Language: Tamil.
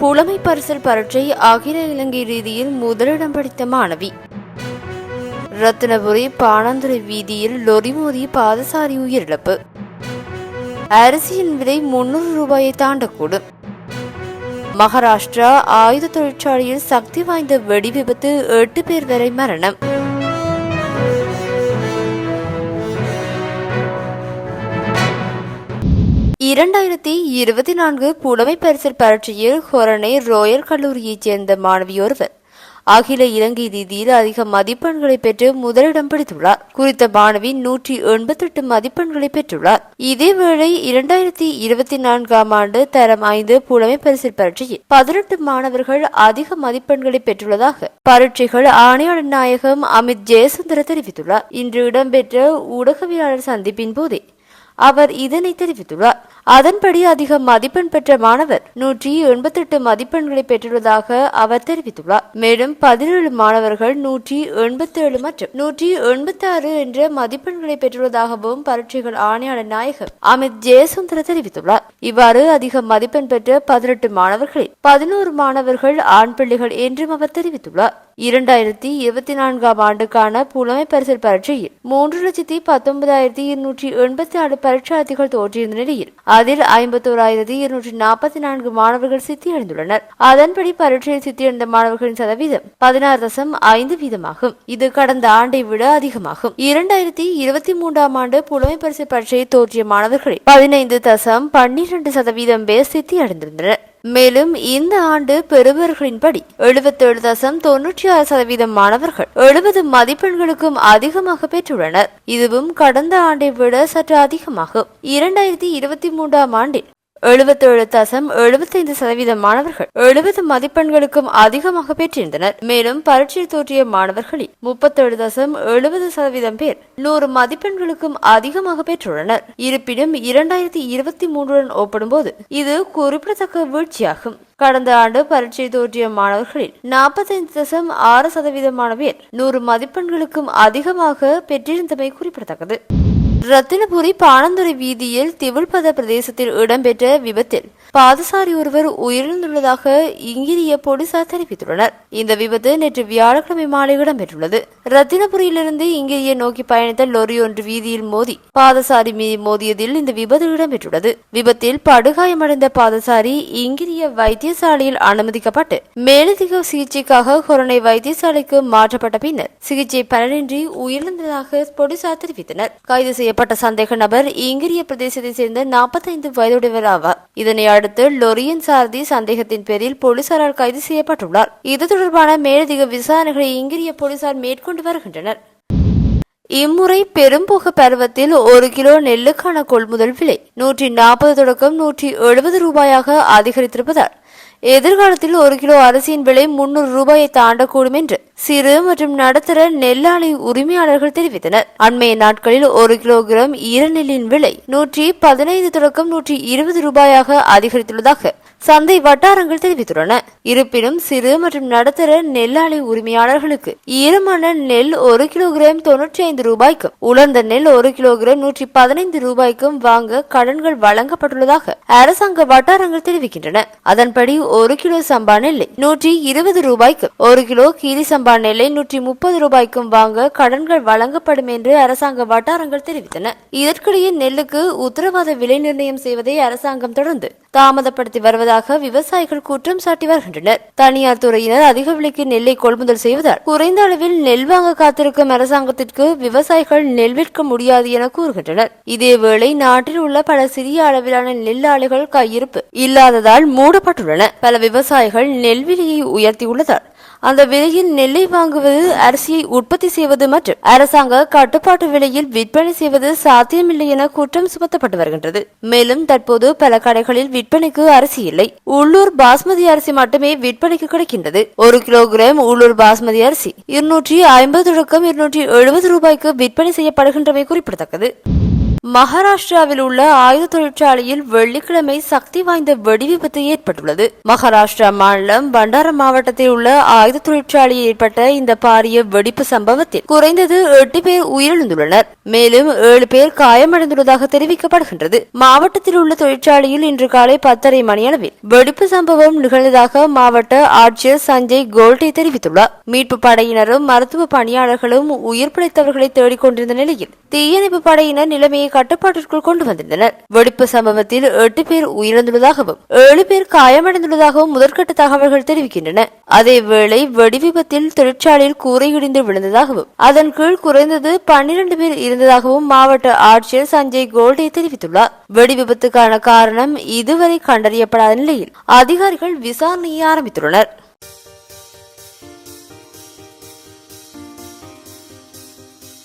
புலமை பரிசில் பரீட்சை அகில இலங்கை ரீதியில் முதலிடம் பிடித்த மாணவி. ரத்தினபுரி பாணந்துறை வீதியில் லொரி மோதி பாதசாரி உயிரிழப்பு. அரிசியின் விலை 300 ரூபாயை தாண்டக்கூடும். மகாராஷ்டிரா ஆயுத தொழிற்சாலையில் சக்தி வாய்ந்த வெடி விபத்து, 8 பேர் வரை மரணம். இரண்டாயிரத்தி 24 புலமை பரிசில் பரீட்சையில் ஹொரணை ரோயல் கல்லூரியைச் சேர்ந்த மாணவியொருவர் அகில இலங்கை ரீதியில் அதிக மதிப்பெண்களை பெற்று முதலிடம் பிடித்துள்ளார். குறித்த மாணவி 188 மதிப்பெண்களை பெற்றுள்ளார். இதேவேளை 2024 ஆண்டு தரம் 5 புலமை பரிசில் பரீட்சையில் 18 மாணவர்கள் அதிக மதிப்பெண்களை பெற்றுள்ளதாக பரீட்சைகள் ஆணையாளர் நாயகம் அமித் ஜெயசுந்தர தெரிவித்துள்ளார். இன்று இடம்பெற்ற ஊடகவியலாளர் சந்திப்பின் போதே அவர் இதனை தெரிவித்துள்ளார். அதன்படி அதிக மதிப்பெண் பெற்ற மாணவர் 188 மதிப்பெண்களை பெற்றுள்ளதாக அவர் தெரிவித்துள்ளார். மேலும் 17 மாணவர்கள் 187 மற்றும் 186 என்ற மதிப்பெண்களை பெற்றுள்ளதாகவும் பரீட்சைகள் ஆணையாளர் நாயகம் அமித் ஜெயசுந்தர தெரிவித்துள்ளார். இவ்வாறு அதிக மதிப்பெண் பெற்ற 18 மாணவர்களில் 11 மாணவர்கள் ஆண் பிள்ளைகள் என்றும் அவர் தெரிவித்துள்ளார். 2024 ஆண்டுக்கான புலமை பரிசில் பரீட்சையில் 3,19,286 பரீட்சார்த்திகள் தோற்றியிருந்த நிலையில் அதில் 51,244 மாணவர்கள் சித்தியடைந்துள்ளனர். அதன்படி பரீட்சையில் சித்தியடைந்த மாணவர்களின் சதவீதம் 16.5% இது கடந்த ஆண்டை விட அதிகமாகும். 2023 ஆண்டு புலமை பரிசில் பரீட்சையை தோற்றிய மாணவர்களில் 15.12% பேர் சித்தியடைந்திருந்தனர். மேலும் இந்த ஆண்டு பெறுபவர்களின்படி 77.96% மாணவர்கள் 70 மதிப்பெண்களுக்கும் அதிகமாக பெற்றுள்ளனர். இதுவும் கடந்த ஆண்டை விட சற்று அதிகமாகும். 2023 ஆண்டில் 77.75% மாணவர்கள் 70 மதிப்பெண்களுக்கும் அதிகமாக பெற்றிருந்தனர். மேலும் பரீட்சையில் தோற்றிய மாணவர்களில் 37.70% பேர் 100 மதிப்பெண்களுக்கும் அதிகமாக பெற்றுள்ளனர். இருப்பினும் 2023 ஒப்பிடும்போது இது குறிப்பிடத்தக்க வீழ்ச்சியாகும். கடந்த ஆண்டு பரீட்சை தோற்றிய மாணவர்களில் 45.6% பேர் 100 மதிப்பெண்களுக்கும் அதிகமாக பெற்றிருந்தமை குறிப்பிடத்தக்கது. ரத்தினபுரி பாணந்துறை வீதியில் திவில்பத பிரதேசத்தில் இடம்பெற்ற விபத்தில் பாதசாரி ஒருவர் உயிரிழந்துள்ளதாக இங்கிரிய போலீசார் தெரிவித்துள்ளனர். இந்த விபத்து நேற்று வியாழக்கிழமை மாலை இடம்பெற்றுள்ளது. ரத்தினபுரியிலிருந்து இங்கிரிய நோக்கி பயணித்த லொரி ஒன்று வீதியில் மோதி பாதசாரி மீது மோதியதில் இந்த விபத்து இடம்பெற்றுள்ளது. விபத்தில் படுகாயமடைந்த பாதசாரி இங்கிரிய வைத்தியசாலையில் அனுமதிக்கப்பட்டு மேலதிக சிகிச்சைக்காக கொரோனை வைத்தியசாலைக்கு மாற்றப்பட்ட பின்னர் சிகிச்சை பலனின்றி உயிரிழந்ததாக போலீசார் தெரிவித்தனர். கைது செய்யப்பட்ட சந்தேக நபர் இங்கிரிய பிரதேசத்தை சேர்ந்த 45 வயதுடையவர் ஆவார். இதனை அடுத்து லொரியின் சாரதி சந்தேகத்தின் பேரில் போலீசாரால் கைது செய்யப்பட்டுள்ளார். இது தொடர்பான மேலதிக விசாரணைகளை இங்கிரிய போலீசார் மேற்கொண்டு வருகின்றனர். இம்முறை பெரும்போக பருவத்தில் 1 கிலோ நெல்லுக்கான கொள்முதல் விலை 140 தொடக்கம் 170 ரூபாயாக அதிகரித்திருப்பதால் எதிர்காலத்தில் 1 கிலோ அரிசியின் விலை 300 ரூபாயை தாண்டக்கூடும் என்று சிறு மற்றும் நடுத்தர நெல்லாலை உரிமையாளர்கள் தெரிவித்தனர். அண்மைய நாட்களில் 1 கிலோகிராம் ஈரநெல்லின் விலை 115 தொடக்கம் 120 ரூபாயாக அதிகரித்துள்ளதாக சந்தை வட்டாரங்கள் தெரிவித்துள்ளன. இருப்பினும் சிறு மற்றும் நடுத்தர நெல்லாலை உரிமையாளர்களுக்கு ஈரமான நெல் 1 கிலோகிராம் 95 ரூபாய்க்கும் உலர்ந்த நெல் 1 கிலோகிராம் 115 ரூபாய்க்கும் வாங்க கடன்கள் வழங்கப்பட்டுள்ளதாக அரசாங்க வட்டாரங்கள் தெரிவிக்கின்றன. அதன்படி 1 கிலோ சம்பா நெல்லை 120 ரூபாய்க்கும் 1 கிலோ கீரி சம்பா நெல்லை 130 ரூபாய்க்கும் வாங்க கடன்கள் வழங்கப்படும் என்று அரசாங்க வட்டாரங்கள் தெரிவித்தன. இதற்கிடையே நெல்லுக்கு உத்தரவாத விலை நிர்ணயம் செய்வதை அரசாங்கம் தொடர்ந்து தாமதப்படுத்தி வருவதாக விவசாயிகள் குற்றம் சாட்டி வருகின்றனர். தனியார் துறையினர் அதிக விலைக்கு நெல்லை கொள்முதல் செய்வதால் குறைந்த அளவில் நெல் வாங்க காத்திருக்கும் அரசாங்கத்திற்கு விவசாயிகள் நெல் விற்க முடியாது என கூறுகின்றனர். இதேவேளை நாட்டில் உள்ள பல சிறிய அளவிலான நெல் ஆலைகள் கையிருப்பு இல்லாததால் மூடப்பட்டுள்ளன. பல விவசாயிகள் நெல் விலையை உயர்த்தியுள்ளதால் அந்த விலையில் நெல்லை வாங்குவது, அரிசியை உற்பத்தி செய்வது மற்றும் அரசாங்க கட்டுப்பாட்டு விலையில் விற்பனை செய்வது சாத்தியமில்லை என குற்றம் சுமத்தப்பட்டு வருகின்றது. மேலும் தற்போது பல கடைகளில் விற்பனைக்கு அரிசி இல்லை. உள்ளூர் பாஸ்மதி அரிசி மட்டுமே விற்பனைக்கு கிடைக்கின்றது. 1 கிலோகிராம் உள்ளூர் பாஸ்மதி அரிசி 250 தொடக்கம் 270 ரூபாய்க்கு விற்பனை செய்யப்படுகின்றமை குறிப்பிடத்தக்கது. மகாராஷ்டிராவில் உள்ள ஆயுத தொழிற்சாலையில் வெள்ளிக்கிழமை சக்தி வாய்ந்த வெடி விபத்து ஏற்பட்டுள்ளது. மகாராஷ்டிரா மாநிலம் பண்டாரா மாவட்டத்தில் உள்ள ஆயுத தொழிற்சாலையில் ஏற்பட்ட இந்த பாரிய வெடிப்பு சம்பவத்தில் குறைந்தது 8 பேர் உயிரிழந்துள்ளனர். மேலும் 7 பேர் காயமடைந்துள்ளதாக தெரிவிக்கப்படுகின்றது. மாவட்டத்தில் உள்ள தொழிற்சாலையில் இன்று காலை 10:30 மணியளவில் வெடிப்பு சம்பவம் நிகழ்ந்ததாக மாவட்ட ஆட்சியர் சஞ்சய் கோல்டே தெரிவித்துள்ளார். மீட்பு படையினரும் மருத்துவ பணியாளர்களும் உயிர் பிழைத்தவர்களை தேடிக் கொண்டிருந்த நிலையில் தீயணைப்பு படையினர் நிலைமையை கட்டுப்பாட்டிற்குள் கொண்டு வந்திருந்தனர். வெடிப்பு சம்பவத்தில் 8 பேர் உயிரிழந்துள்ளதாகவும் 7 பேர் காயமடைந்துள்ளதாகவும் முதற்கட்ட தகவல்கள் தெரிவிக்கின்றன. அதேவேளை வெடி விபத்தில் தொழிற்சாலையில் கூரை இடிந்து விழுந்ததாகவும் அதன் கீழ் குறைந்தது 12 பேர் இருந்ததாகவும் மாவட்ட ஆட்சியர் சஞ்சய் கோல்டே தெரிவித்துள்ளார். வெடி விபத்துக்கான காரணம் இதுவரை கண்டறியப்படாத நிலையில் அதிகாரிகள் விசாரணையை ஆரம்பித்துள்ளனர்.